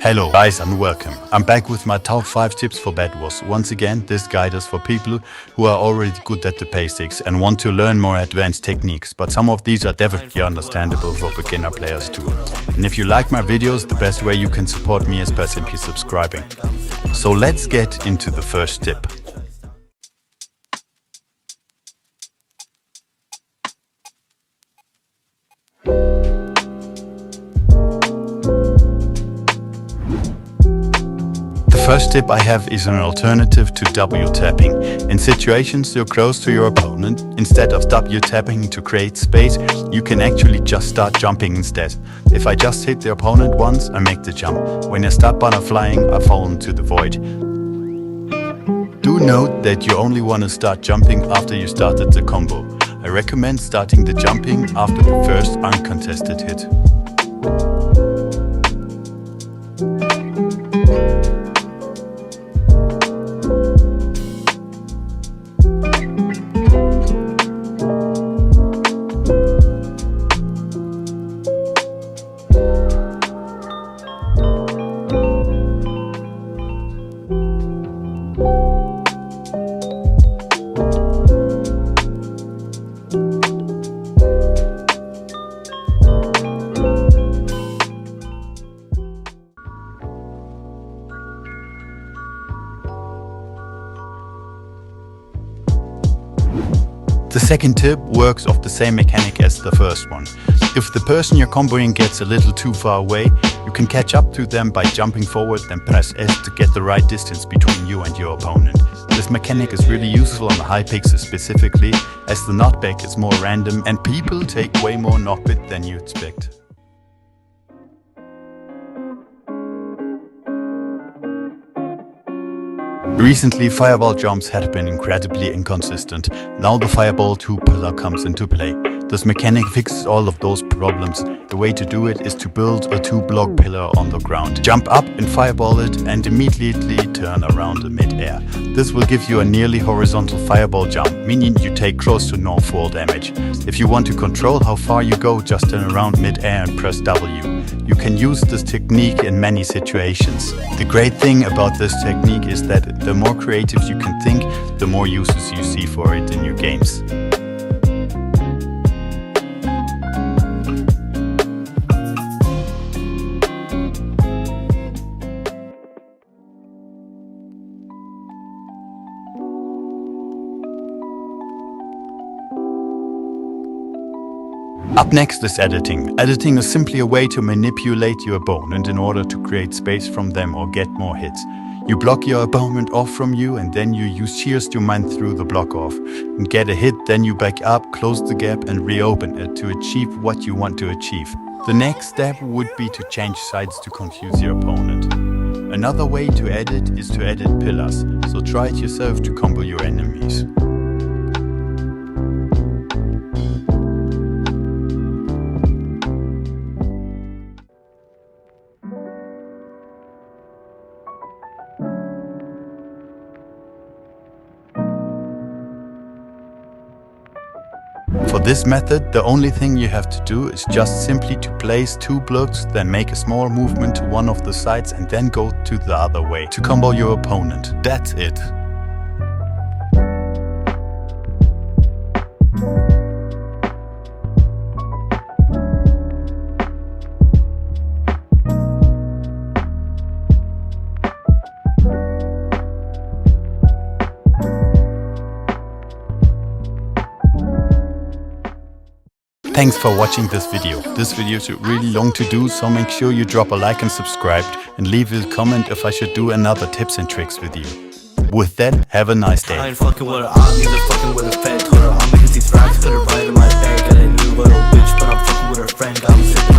Hello guys and welcome. I'm back with my top 5 tips for Bedwars. Once again, this guide is for people who are already good at the basics and want to learn more advanced techniques, but some of these are definitely understandable for beginner players too. And if you like my videos, the best way you can support me is by simply subscribing. So let's get into the first tip. The first tip I have is an alternative to W tapping. In situations you're close to your opponent, instead of W tapping to create space, you can actually just start jumping instead. If I just hit the opponent once, I make the jump. When I start butterflying, I fall into the void. Do note that you only want to start jumping after you started the combo. I recommend starting the jumping after the first uncontested hit. The second tip works off the same mechanic as the first one. If the person you're comboing gets a little too far away, you can catch up to them by jumping forward, then press S to get the right distance between you and your opponent. This mechanic is really useful on the high pixels specifically, as the knockback is more random and people take way more knockback than you expect. Recently, fireball jumps had been incredibly inconsistent. Now the fireball 2 pillar comes into play. This mechanic fixes all of those problems. The way to do it is to build a 2-block pillar on the ground. Jump up and fireball it and immediately turn around in mid-air. This will give you a nearly horizontal fireball jump, meaning you take close to no fall damage. If you want to control how far you go, just turn around mid-air and press W. You can use this technique in many situations. The great thing about this technique is that the more creative you can think, the more uses you see for it in your games. Up next is editing. Editing is simply a way to manipulate your opponent in order to create space from them or get more hits. You block your opponent off from you and then you use shears to mine through the block off. And get a hit, then you back up, close the gap and reopen it to achieve what you want to achieve. The next step would be to change sides to confuse your opponent. Another way to edit is to edit pillars, so try it yourself to combo your enemies. For this method, the only thing you have to do is just simply to place 2 blocks, then make a small movement to one of the sides and then go to the other way to combo your opponent. That's it. Thanks for watching this video. This video is really long to do, so make sure you drop a like and subscribe and leave a comment if I should do another tips and tricks with you. With that, have a nice day. I ain't fucking with her, I'm either fucking with a fed. Told her I'm because these racks could have right in my bag. Got a new little bitch, but I'm fucking with her friend. Got me sipping